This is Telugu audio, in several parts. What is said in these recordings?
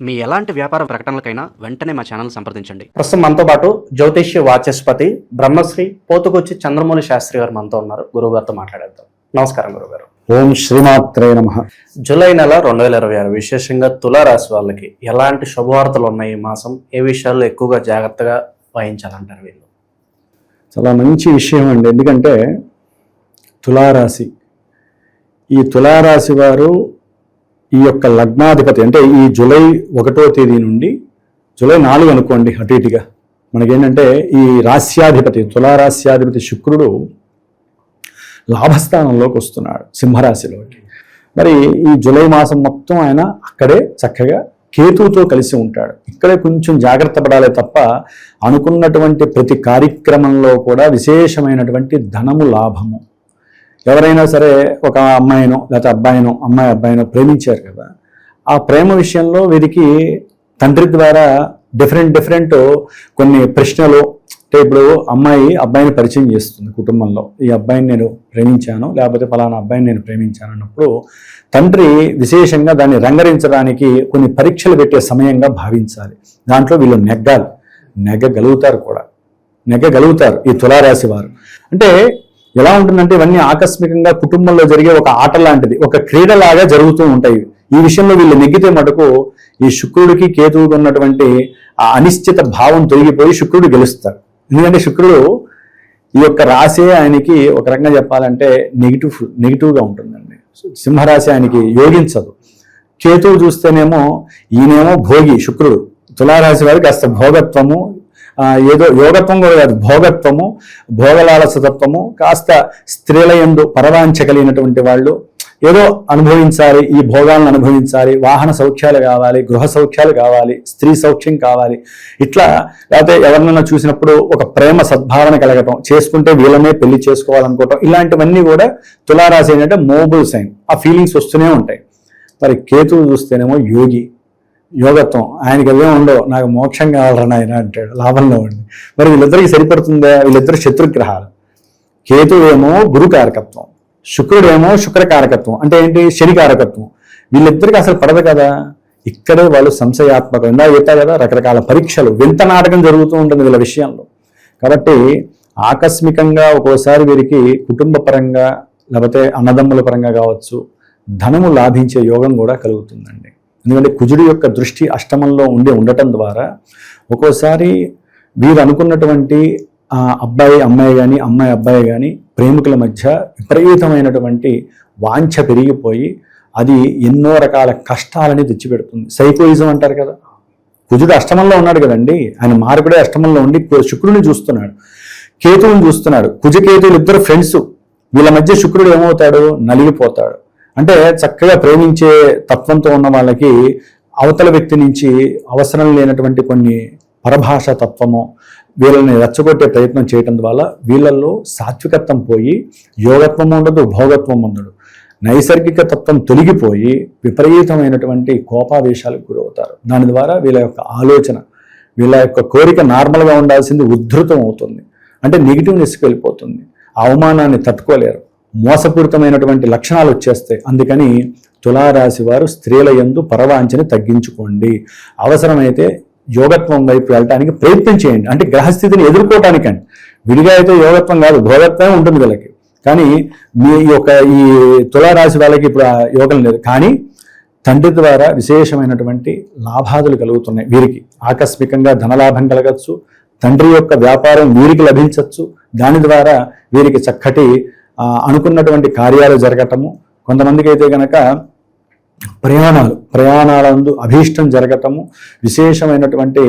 మీ ఎలాంటి వ్యాపార ప్రకటనలకైనా వెంటనే మా ఛానల్ సంప్రదించండి. ప్రస్తుతం మనతో పాటు జ్యోతిష్య వాచస్పతి బ్రహ్మశ్రీ పోతుకొచ్చి చంద్రమౌళి శాస్త్రి గారు మనతో ఉన్నారు. గురువు గారితో మాట్లాడేద్దాం. నమస్కారం గురుగారు. ఓం శ్రీమాత్రే నమః. జూలై నెల 2026 విశేషంగా తులారాశి వాళ్ళకి ఎలాంటి శుభవార్తలు ఉన్నాయి ఈ మాసం? ఏ విషయాల్లో ఎక్కువగా జాగ్రత్తగా వహించాలంటారు వీళ్ళు? చాలా మంచి విషయం అండి. ఎందుకంటే తులారాశి, ఈ తులారాశి వారు ఈ యొక్క లగ్నాధిపతి అంటే ఈ జూలై 1వ తేదీ నుండి జూలై 4 అనుకోండి, అటు ఇటుగా మనకేంటంటే ఈ రాస్యాధిపతి తులారాస్యాధిపతి శుక్రుడు లాభస్థానంలోకి వస్తున్నాడు, సింహరాశిలోకి. మరి ఈ జూలై మాసం మొత్తం ఆయన అక్కడే చక్కగా కేతువుతో కలిసి ఉంటాడు. ఇక్కడే కొంచెం జాగ్రత్త పడాలి తప్ప అనుకున్నటువంటి ప్రతి కార్యక్రమంలో కూడా విశేషమైనటువంటి ధనము లాభము. ఎవరైనా సరే ఒక అమ్మాయినో లేకపోతే అమ్మాయి అబ్బాయినో ప్రేమించారు కదా, ఆ ప్రేమ విషయంలో వీరికి తండ్రి ద్వారా డిఫరెంట్ కొన్ని ప్రశ్నలు. అంటే ఇప్పుడు అమ్మాయి అబ్బాయిని పరిచయం చేస్తుంది కుటుంబంలో, ఈ అబ్బాయిని నేను ప్రేమించాను లేకపోతే ఫలానా అబ్బాయిని నేను ప్రేమించాను అన్నప్పుడు తండ్రి విశేషంగా దాన్ని రంగరించడానికి కొన్ని పరీక్షలు పెట్టే సమయంగా భావించాలి. దాంట్లో వీళ్ళు నెగ్గగలుగుతారు ఈ తులారాశి వారు. అంటే ఎలా ఉంటుందంటే ఇవన్నీ ఆకస్మికంగా కుటుంబంలో జరిగే ఒక ఆట లాంటిది, ఒక క్రీడలాగా జరుగుతూ ఉంటాయి. ఈ విషయంలో వీళ్ళు నెగ్గితే మటుకు ఈ శుక్రుడికి కేతువుకి ఉన్నటువంటి ఆ అనిశ్చిత భావం తొలగిపోయి శుక్రుడు గెలుస్తాడు. ఎందుకంటే శుక్రుడు ఈ యొక్క రాశి ఆయనకి ఒక రకంగా చెప్పాలంటే నెగిటివ్గా ఉంటుందండి. సింహరాశి ఆయనకి యోగించదు. కేతువు చూస్తేనేమో ఈయనేమో భోగి శుక్రుడు, తులారాశి వారికి కాస్త భోగత్వము, ఏదో యోగత్వం కూడా కాదు, భోగత్వము, భోగలాలసతత్వము, కాస్త స్త్రీల యందు పరవాంఛ కలిగినటువంటి వాళ్ళు. ఏదో అనుభవించాలి, ఈ భోగాలను అనుభవించాలి, వాహన సౌఖ్యాలు కావాలి, గృహ సౌఖ్యాలు కావాలి, స్త్రీ సౌఖ్యం కావాలి, ఇట్లా. లేకపోతే ఎవరినైనా చూసినప్పుడు ఒక ప్రేమ సద్భావన కలగటం, చేసుకుంటే వీళ్ళనే పెళ్లి చేసుకోవాలనుకోవటం, ఇలాంటివన్నీ కూడా తులారాశి ఏంటంటే మోబుల్ సైన్. ఆ ఫీలింగ్స్ వస్తూనే ఉంటాయి. మరి కేతువు చూస్తేనేమో యోగత్వం, ఆయనకి అదే ఉండవు, నాకు మోక్షం కావాలరా నాయన అంటాడు, లాభంలో ఉండి. మరి వీళ్ళిద్దరికి సరిపడుతుందా? వీళ్ళిద్దరు శత్రుగ్రహాలు. కేతువు ఏమో గురుకారకత్వం, శుక్రుడేమో శుక్రకారకత్వం, అంటే ఏంటి శనికారకత్వం. వీళ్ళిద్దరికి అసలు పడదు కదా. ఇక్కడే వాళ్ళు సంశయాత్మకం. ఇందా చెప్పా కదా, రకరకాల పరీక్షలు, వింత నాటకం జరుగుతూ ఉంటుంది వీళ్ళ విషయంలో. కాబట్టి ఆకస్మికంగా ఒక్కోసారి వీరికి కుటుంబ పరంగా లేకపోతే అన్నదమ్ముల పరంగా కావచ్చు ధనము లాభించే యోగం కూడా కలుగుతుందండి. ఎందుకంటే కుజుడి యొక్క దృష్టి అష్టమంలో ఉండటం ద్వారా ఒక్కోసారి వీరు అనుకున్నటువంటి అమ్మాయి అబ్బాయి కానీ ప్రేమికుల మధ్య విపరీతమైనటువంటి వాంఛ పెరిగిపోయి అది ఎన్నో రకాల కష్టాలని తెచ్చిపెడుతుంది. సైకోయిజం అంటారు కదా. కుజుడు అష్టమంలో ఉన్నాడు కదండి, ఆయన మార్పుడే అష్టమంలో ఉండి శుక్రుడిని చూస్తున్నాడు, కేతువుని చూస్తున్నాడు. కుజకేతువులు ఇద్దరు ఫ్రెండ్స్, వీళ్ళ మధ్య శుక్రుడు ఏమవుతాడు? నలిగిపోతాడు. అంటే చక్కగా ప్రేమించే తత్వంతో ఉన్న వాళ్ళకి అవతల వ్యక్తి నుంచి అవసరం లేనటువంటి కొన్ని పరభాష తత్వము వీళ్ళని రెచ్చగొట్టే ప్రయత్నం చేయటం వల్ల వీళ్ళల్లో సాత్వికత్వం పోయి యోగత్వం ఉండదు, భోగత్వం ఉండదు. నైసర్గిక తత్వం తొలగిపోయి విపరీతమైనటువంటి కోపావేశాలకు గురవుతారు. దాని ద్వారా వీళ్ళ యొక్క ఆలోచన, వీళ్ళ యొక్క కోరిక నార్మల్గా ఉండాల్సింది ఉద్ధృతం అవుతుంది. అంటే నెగిటివ్నెస్కి వెళ్ళిపోతుంది. అవమానాన్ని తట్టుకోలేరు, మోసపూరితమైనటువంటి లక్షణాలు వచ్చేస్తాయి. అందుకని తులారాశి వారు స్త్రీల యందు పరవాంఛని తగ్గించుకోండి. అవసరమైతే యోగత్వం వైపు వెళ్ళటానికి ప్రయత్నం చేయండి. అంటే గ్రహస్థితిని ఎదుర్కోవటానికండి. విడిగా అయితే యోగత్వం కాదు, భోగత్వం ఉంటుంది వీళ్ళకి. కానీ ఈ తులారాశి వాళ్ళకి ఇప్పుడు ఆ యోగం లేదు. కానీ తండ్రి ద్వారా విశేషమైనటువంటి లాభాదులు కలుగుతున్నాయి వీరికి. ఆకస్మికంగా ధనలాభం కలగచ్చు, తండ్రి యొక్క వ్యాపారం వీరికి లభించవచ్చు. దాని ద్వారా వీరికి చక్కటి అనుకున్నటువంటి కార్యాలు జరగటము. కొంతమందికి అయితే కనుక ప్రయాణాలందు అభీష్టం జరగటము, విశేషమైనటువంటి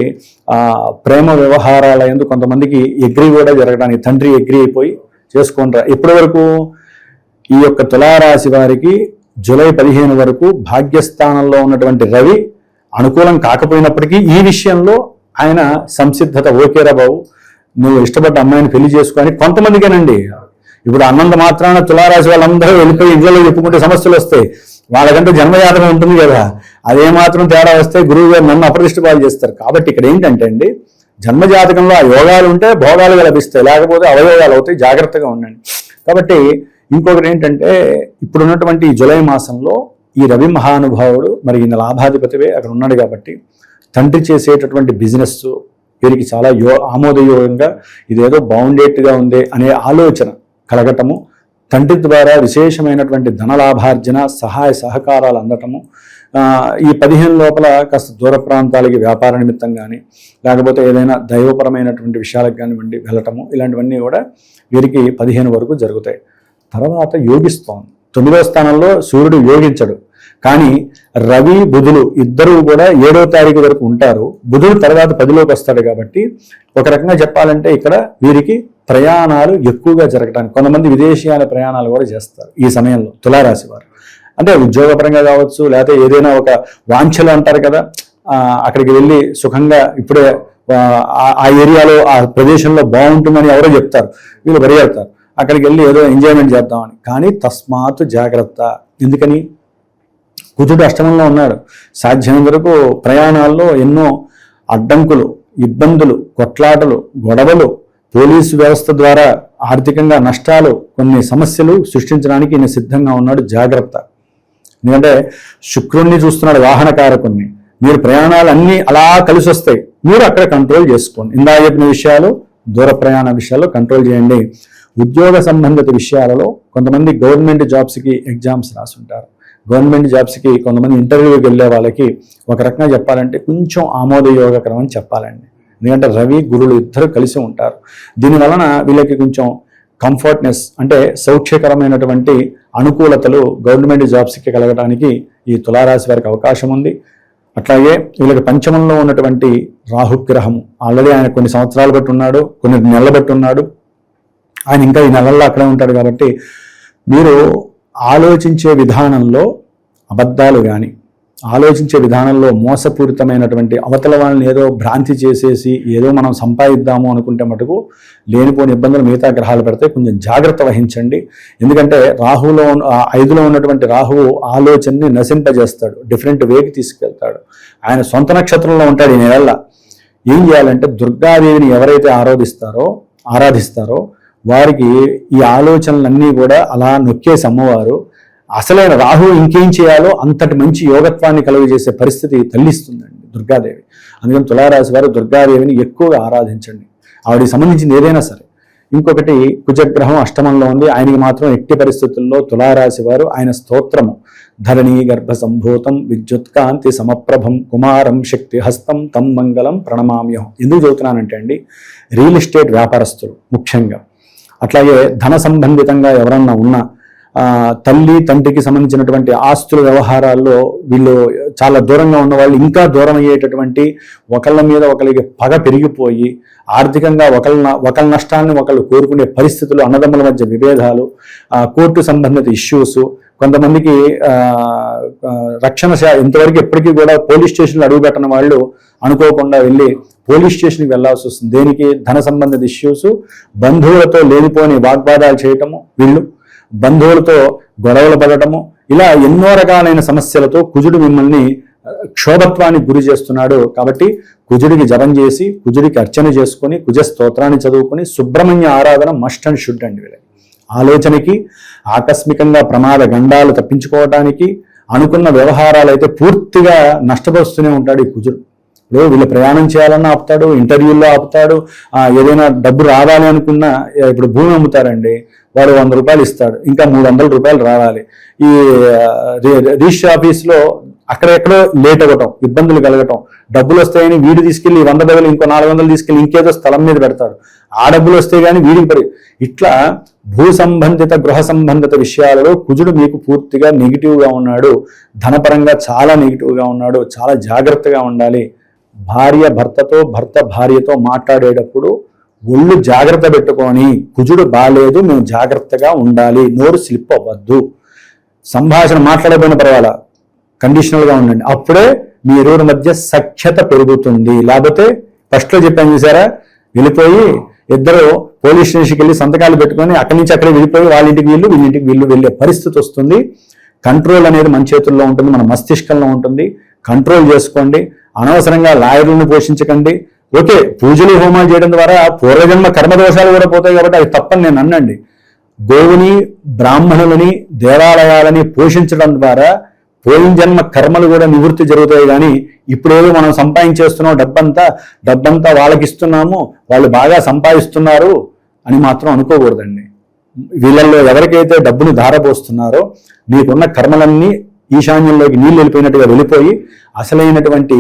ప్రేమ వ్యవహారాల యందు కొంతమందికి ఎగ్రీ కూడా జరగడానికి, తండ్రి ఎగ్రీ అయిపోయి చేసుకుంటారు. ఇప్పటి వరకు ఈ యొక్క తులారాశి వారికి జూలై 15 వరకు భాగ్యస్థానంలో ఉన్నటువంటి రవి అనుకూలం కాకపోయినప్పటికీ ఈ విషయంలో ఆయన సంసిద్ధత, ఓకేరా బాబు నువ్వు ఇష్టపడ్డ అమ్మాయిని పెళ్లి చేసుకొని కొంతమందికేనండి. ఇప్పుడు అన్నంత మాత్రాన తులారాశి వాళ్ళందరూ వెళ్ళిపోయి ఇంట్లో చెప్పుకుంటే సమస్యలు వస్తాయి. వాళ్ళకంటే జన్మజాతకం ఉంటుంది కదా, అదే మాత్రం తేడా వస్తే గురువు గారు నన్ను అప్రదిష్టపాలు చేస్తారు. కాబట్టి ఇక్కడ ఏంటంటే అండి, జన్మజాతకంలో ఆ యోగాలు ఉంటే భోగాలు లభిస్తాయి, లేకపోతే అవయోగాలు అవుతాయి. జాగ్రత్తగా ఉండండి. కాబట్టి ఇంకొకటి ఏంటంటే ఇప్పుడున్నటువంటి జూలై మాసంలో ఈ రవి మహానుభావుడు మరి ఈయన లాభాధిపతివే అక్కడ ఉన్నాడు కాబట్టి తండ్రి చేసేటటువంటి బిజినెస్ వీరికి చాలా ఆమోదయోగంగా ఇదేదో బాగుండేట్టుగా ఉంది అనే ఆలోచన కలగటము, తండ్రి ద్వారా విశేషమైనటువంటి ధనలాభార్జన సహాయ సహకారాలు అందటము, ఈ 15 లోపల కాస్త దూర ప్రాంతాలకి వ్యాపార నిమిత్తం కానీ లేకపోతే ఏదైనా దైవపరమైనటువంటి విషయాలకు కానివ్వండి వెళ్ళటము, ఇలాంటివన్నీ కూడా వీరికి 15 వరకు జరుగుతాయి. తర్వాత యోగిస్తోంది. 9వ స్థానంలో సూర్యుడు యోగించడు, కానీ రవి బుధులు ఇద్దరూ కూడా 7వ తారీఖు వరకు ఉంటారు. బుధుడు తర్వాత 10లోకి వస్తాడు కాబట్టి ఒక రకంగా చెప్పాలంటే ఇక్కడ వీరికి ప్రయాణాలు ఎక్కువగా జరగడానికి, కొంతమంది విదేశీయాల ప్రయాణాలు కూడా చేస్తారు ఈ సమయంలో తులారాశి వారు. అంటే ఉద్యోగపరంగా కావచ్చు, లేకపోతే ఏదైనా ఒక వాంఛలు అంటారు కదా, అక్కడికి వెళ్ళి సుఖంగా ఇప్పుడే ఆ ఏరియాలో ఆ ప్రదేశంలో బాగుంటుందని ఎవరో చెప్తారు, వీళ్ళు పరిగెడతారు అక్కడికి వెళ్ళి ఏదో ఎంజాయ్మెంట్ చేద్దామని. కానీ తస్మాత్ జాగ్రత్త. ఎందుకని? కుజుడు అష్టమంలో ఉన్నాడు. సాధ్యమైనంత వరకు ప్రయాణాల్లో ఎన్నో అడ్డంకులు, ఇబ్బందులు, కొట్లాటలు, గొడవలు, పోలీసు వ్యవస్థ ద్వారా ఆర్థికంగా నష్టాలు, కొన్ని సమస్యలు సృష్టించడానికి ఈయన సిద్ధంగా ఉన్నాడు. జాగ్రత్త. ఎందుకంటే శుక్రుణ్ణి చూస్తున్నాడు, వాహనకారకుణ్ణి. మీరు ప్రయాణాలు అన్నీ అలా కలిసి వస్తాయి, మీరు అక్కడ కంట్రోల్ చేసుకోండి. ఇందా చెప్పిన విషయాలు, దూర ప్రయాణ విషయాల్లో కంట్రోల్ చేయండి. ఉద్యోగ సంబంధిత విషయాలలో కొంతమంది గవర్నమెంట్ జాబ్స్కి ఎగ్జామ్స్ రాసుంటారు. గవర్నమెంట్ జాబ్స్కి కొంతమంది ఇంటర్వ్యూకి వెళ్ళే వాళ్ళకి ఒక రకంగా చెప్పాలంటే కొంచెం ఆమోదయోగకరం అని చెప్పాలండి. ఎందుకంటే రవి గురులు ఇద్దరు కలిసి ఉంటారు. దీనివలన వీళ్ళకి కొంచెం కంఫర్ట్నెస్ అంటే సౌఖ్యకరమైనటువంటి అనుకూలతలు గవర్నమెంట్ జాబ్స్కి కలగడానికి ఈ తులారాశి వారికి అవకాశం ఉంది. అట్లాగే వీళ్ళకి పంచమంలో ఉన్నటువంటి రాహుగ్రహము ఆల్రెడీ ఆయన కొన్ని సంవత్సరాలు బట్టి ఉన్నాడు, కొన్ని నెలలు బట్టి ఉన్నాడు. ఆయన ఇంకా ఈ నెలల్లో అక్కడే ఉంటాడు కాబట్టి మీరు ఆలోచించే విధానంలో అబద్ధాలు కానీ, ఆలోచించే విధానంలో మోసపూరితమైనటువంటి అవతల వాళ్ళని ఏదో భ్రాంతి చేసేసి ఏదో మనం సంపాదిద్దాము అనుకుంటే మటుకు లేనిపోని ఇబ్బందులు మిగతా గ్రహాలు పెడితే కొంచెం జాగ్రత్త వహించండి. ఎందుకంటే రాహులో 5లో ఉన్నటువంటి రాహువు ఆలోచనని నశింపజేస్తాడు, డిఫరెంట్ వేకి తీసుకెళ్తాడు. ఆయన సొంత నక్షత్రంలో ఉంటాడు ఈ నెలల్లో. ఏం చేయాలంటే దుర్గాదేవిని ఎవరైతే ఆరాధిస్తారో వారికి ఈ ఆలోచనలన్నీ కూడా అలా నొక్కేసి అమ్మవారు అసలైన రాహు ఇంకేం చేయాలో అంతటి మంచి యోగత్వాన్ని కలుగజేసే పరిస్థితి తల్లిస్తుందండి దుర్గాదేవి. అందుకని తులారాశి వారు దుర్గాదేవిని ఎక్కువగా ఆరాధించండి, ఆవిడికి సంబంధించింది ఏదైనా సరే. ఇంకొకటి కుజగ్రహం అష్టమంలో ఉంది. ఆయనకి మాత్రం ఎట్టి పరిస్థితుల్లో తులారాశి వారు ఆయన స్తోత్రము ధరణీ గర్భ సంభూతం విద్యుత్కాంతి సమప్రభం కుమారం శక్తి హస్తం తం మంగళం ప్రణమామ్యహం. ఎందుకు చదువుతున్నానంటే అండి, రియల్ ఎస్టేట్ వ్యాపారస్తులు ముఖ్యంగా, అట్లాగే ధన సంబంధితంగా ఎవరన్నా ఉన్నా తల్లి తండ్రికి సంబంధించినటువంటి ఆస్తుల వ్యవహారాల్లో వీళ్ళు చాలా దూరంగా ఉన్న వాళ్ళు ఇంకా దూరం అయ్యేటటువంటి, ఒకళ్ళ మీద ఒకరికి పగ పెరిగిపోయి ఆర్థికంగా ఒకళ్ళ నష్టాన్ని ఒకళ్ళు కోరుకునే పరిస్థితులు, అన్నదమ్ముల మధ్య విభేదాలు, కోర్టు సంబంధిత ఇష్యూస్, కొంతమందికి రక్షణ ఇంతవరకు ఎప్పటికీ కూడా పోలీస్ స్టేషన్లో అడుగుపెట్టిన వాళ్ళు అనుకోకుండా వెళ్ళి పోలీస్ స్టేషన్కి వెళ్లాల్సి వస్తుంది. దేనికి? ధన సంబంధిత ఇష్యూస్, బంధువులతో లేనిపోని వాగ్వాదాలు చేయటము, వీళ్ళు బంధువులతో గొడవలు పడటము, ఇలా ఎన్నో రకాలైన సమస్యలతో కుజుడు మిమ్మల్ని క్షోభత్వానికి గురి చేస్తున్నాడు. కాబట్టి కుజుడికి జపం చేసి, కుజుడికి అర్చన చేసుకొని, కుజ స్తోత్రాన్ని చదువుకొని, సుబ్రహ్మణ్య ఆరాధన మస్ట్ అండ్ షుడ్ అండి. వీళ్ళకి ఆలోచనకి, ఆకస్మికంగా ప్రమాద గండాలు తప్పించుకోవడానికి, అనుకున్న వ్యవహారాలు అయితే పూర్తిగా నష్టపరుస్తూనే ఉంటాడు ఈ కుజుడు. ఇప్పుడు వీళ్ళు ప్రయాణం చేయాలన్నా ఆపుతాడు, ఇంటర్వ్యూల్లో ఆపుతాడు, ఏదైనా డబ్బు రావాలి అనుకున్నా, ఇప్పుడు భూమి అమ్ముతారండి, వాడు 100 రూపాయలు ఇస్తాడు, ఇంకా 300 రూపాయలు రావాలి. ఈ రిజిస్టర్ ఆఫీస్లో అక్కడెక్కడో లేట్ అవ్వటం, ఇబ్బందులు కలగటం, డబ్బులు వస్తాయని వీడు తీసుకెళ్లి 100 బదులు ఇంకో 400 తీసుకెళ్లి ఇంకేదో స్థలం మీద పెడతాడు, ఆ డబ్బులు వస్తే కానీ వీడికి ఇట్లా భూ సంబంధిత గృహ సంబంధిత విషయాలలో కుజుడు మీకు పూర్తిగా నెగిటివ్గా ఉన్నాడు. ధనపరంగా చాలా నెగిటివ్గా ఉన్నాడు. చాలా జాగ్రత్తగా ఉండాలి. భార్య భర్తతో, భర్త భార్యతో మాట్లాడేటప్పుడు ఒళ్ళు జాగ్రత్త పెట్టుకొని, కుజుడు బాలేదు, మేము జాగ్రత్తగా ఉండాలి, నోరు స్లిప్ అవ్వద్దు. సంభాషణ మాట్లాడకపోయిన పర్వాలా, కండిషనల్గా ఉండండి. అప్పుడే మీ ఇరువురి మధ్య సఖ్యత పెరుగుతుంది. లేకపోతే ఫస్ట్లో చెప్పాను చూసారా, వెళ్ళిపోయి ఇద్దరు పోలీస్ స్టేషన్కి వెళ్ళి సంతకాలు పెట్టుకొని అక్కడి నుంచి అక్కడే వెళ్ళిపోయి వాళ్ళ ఇంటికి వీళ్ళింటికి వెళ్ళే పరిస్థితి వస్తుంది. కంట్రోల్ అనేది మన చేతుల్లో ఉంటుంది, మన మస్తిష్కంలో ఉంటుంది. కంట్రోల్ చేసుకోండి. అనవసరంగా లాయర్లను పోషించకండి. ఓకే, పూజలు హోమాలు చేయడం ద్వారా పూర్వజన్మ కర్మదోషాలు కూడా పోతాయి కాబట్టి అది తప్పని నేను అన్నండి. గోవుని, బ్రాహ్మణులని, దేవాలయాలని పోషించడం ద్వారా పోయిన జన్మ కర్మలు కూడా నివృత్తి జరుగుతాయి. కానీ ఇప్పుడేదో మనం సంపాదించేస్తున్నాం, డబ్బంతా వాళ్ళకి ఇస్తున్నాము, వాళ్ళు బాగా సంపాదిస్తున్నారు అని మాత్రం అనుకోకూడదండి. వీళ్ళల్లో ఎవరికైతే డబ్బును ధారపోస్తున్నారో మీకున్న కర్మలన్నీ ఈశాన్యంలోకి నీళ్ళు వెళ్ళిపోయినట్టుగా వెళ్ళిపోయి అసలైనటువంటి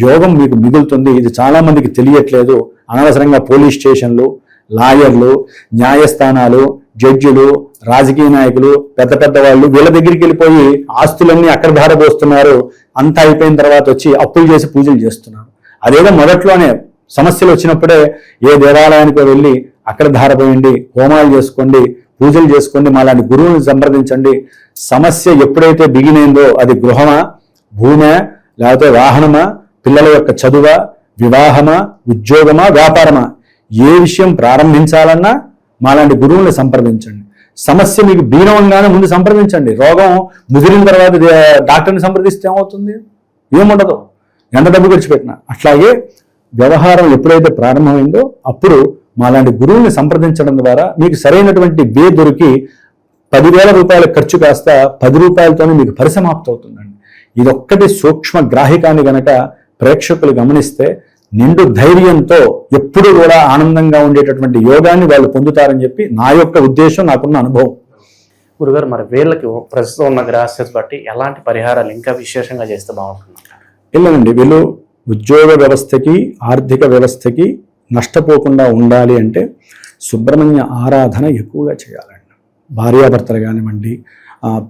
యోగం మీకు మిగులుతుంది. ఇది చాలా మందికి తెలియట్లేదు. అనవసరంగా పోలీస్ స్టేషన్లు, లాయర్లు, న్యాయస్థానాలు, జడ్జిలు, రాజకీయ నాయకులు, పెద్ద వాళ్ళు వీళ్ళ దగ్గరికి వెళ్ళిపోయి ఆస్తులన్నీ అక్కడ ధారపోస్తున్నారు. అంతా అయిపోయిన తర్వాత వచ్చి అప్పులు చేసి పూజలు చేస్తున్నారు. అదేదో మొదట్లోనే సమస్యలు వచ్చినప్పుడే ఏ దేవాలయానికి వెళ్ళి అక్కడ ధారపోయండి, హోమాలు చేసుకోండి, పూజలు చేసుకోండి, మాలాంటి గురువుని సంప్రదించండి. సమస్య ఎప్పుడైతే బిగినైందో అది గృహమా, భూమా, లేకపోతే వాహనమా, పిల్లల యొక్క చదువా, వివాహమా, ఉద్యోగమా, వ్యాపారమా, ఏ విషయం ప్రారంభించాలన్నా మాలాంటి గురువుని సంప్రదించండి. సమస్య మీకు బీనవంగానే ముందు సంప్రదించండి. రోగం ముదిరిన తర్వాత డాక్టర్ని సంప్రదిస్తే ఏమవుతుంది? ఏముండదు, ఎంత డబ్బు ఖర్చు పెట్టినా. అట్లాగే వ్యవహారం ఎప్పుడైతే ప్రారంభమైందో అప్పుడు మాలాంటి గురువుని సంప్రదించడం ద్వారా మీకు సరైనటువంటి వే దొరికి 10,000 రూపాయల ఖర్చు కాస్త 10 రూపాయలతోనే మీకు పరిసమాప్తి అవుతుందండి. ఇదొక్కటి సూక్ష్మ గ్రాహికాన్ని గనక ప్రేక్షకులు గమనిస్తే నిండు ధైర్యంతో ఎప్పుడు కూడా ఆనందంగా ఉండేటటువంటి యోగాన్ని వాళ్ళు పొందుతారని చెప్పి నా యొక్క ఉద్దేశం, నాకున్న అనుభవం. గురుగారు, మరి వీళ్ళకి ప్రస్తుతం ఉన్న గ్రహస్థితి బట్టి ఎలాంటి పరిహారాలు ఇంకా విశేషంగా చేస్తే బాగుంటుంది? వెళ్ళండి, వీళ్ళు ఉద్యోగ వ్యవస్థకి, ఆర్థిక వ్యవస్థకి నష్టపోకుండా ఉండాలి అంటే సుబ్రహ్మణ్య ఆరాధన ఎక్కువగా చేయాలండి. భార్యాభర్తలు కానివ్వండి,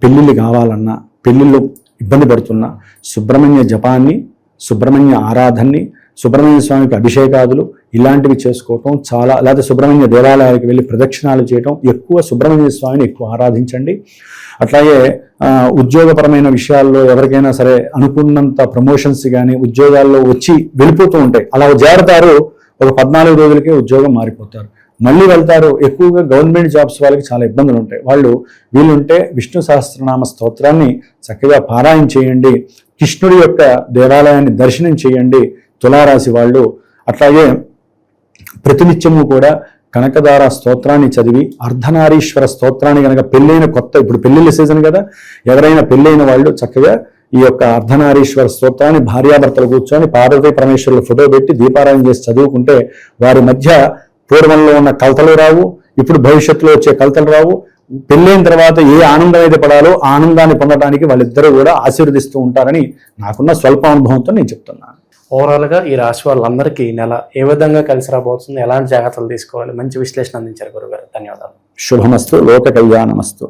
పెళ్ళిళ్ళు కావాలన్నా, పెళ్ళిళ్ళు ఇబ్బంది పడుతున్నా సుబ్రహ్మణ్య జపాన్ని, సుబ్రహ్మణ్య ఆరాధనని, సుబ్రహ్మణ్య స్వామికి అభిషేకాదులు ఇలాంటివి చేసుకోవటం చాలా, లేకపోతే సుబ్రహ్మణ్య దేవాలయాలకు వెళ్ళి ప్రదక్షిణాలు చేయటం, ఎక్కువ సుబ్రహ్మణ్య స్వామిని ఎక్కువ ఆరాధించండి. అట్లాగే ఉద్యోగపరమైన విషయాల్లో ఎవరికైనా సరే అనుకున్నంత ప్రమోషన్స్ కానీ ఉద్యోగాల్లో వచ్చి వెళ్ళిపోతూ ఉంటాయి. అలా జారుతారు, ఒక 14 రోజులకే ఉద్యోగం మారిపోతారు, మళ్ళీ వెళ్తారు. ఎక్కువగా గవర్నమెంట్ జాబ్స్ వాళ్ళకి చాలా ఇబ్బందులు ఉంటాయి. వీళ్ళుంటే విష్ణు సహస్రనామ స్తోత్రాన్ని చక్కగా పారాయణ చేయండి, కృష్ణుడి యొక్క దేవాలయాన్ని దర్శనం చేయండి తులారాశి వాళ్ళు. అట్లాగే ప్రతినిత్యము కూడా కనకదార స్తోత్రాన్ని చదివి, అర్ధనారీశ్వర స్తోత్రాన్ని కనుక పెళ్ళైన ఇప్పుడు పెళ్ళిళ్ళ సీజన్ కదా, ఎవరైనా పెళ్ళైన వాళ్ళు చక్కగా ఈ యొక్క అర్ధనారీశ్వర స్తోత్రాన్ని భార్యాభర్తలు కూర్చొని పార్వతీ పరమేశ్వరుల ఫోటో పెట్టి దీపారాయణ చేసి చదువుకుంటే వారి మధ్య పూర్వంలో ఉన్న కలతలు రావు, ఇప్పుడు భవిష్యత్తులో వచ్చే కలతలు రావు. పెళ్ళైన తర్వాత ఏ ఆనందం అయితే పడాలో ఆ ఆనందాన్ని పొందడానికి వాళ్ళిద్దరూ కూడా ఆశీర్వదిస్తూ ఉంటారని నాకున్న స్వల్ప అనుభవంతో నేను చెప్తున్నాను. ఓవరాల్గా ఈ రాశి వాళ్ళందరికీ ఈ నెల ఏ విధంగా కలిసి రాబోతుంది, ఎలాంటి జాగ్రత్తలు తీసుకోవాలి, మంచి విశ్లేషణ అందించారు గురుగారు. ధన్యవాదాలు. శుభమస్తు, లోక కళ్యాణమస్తు.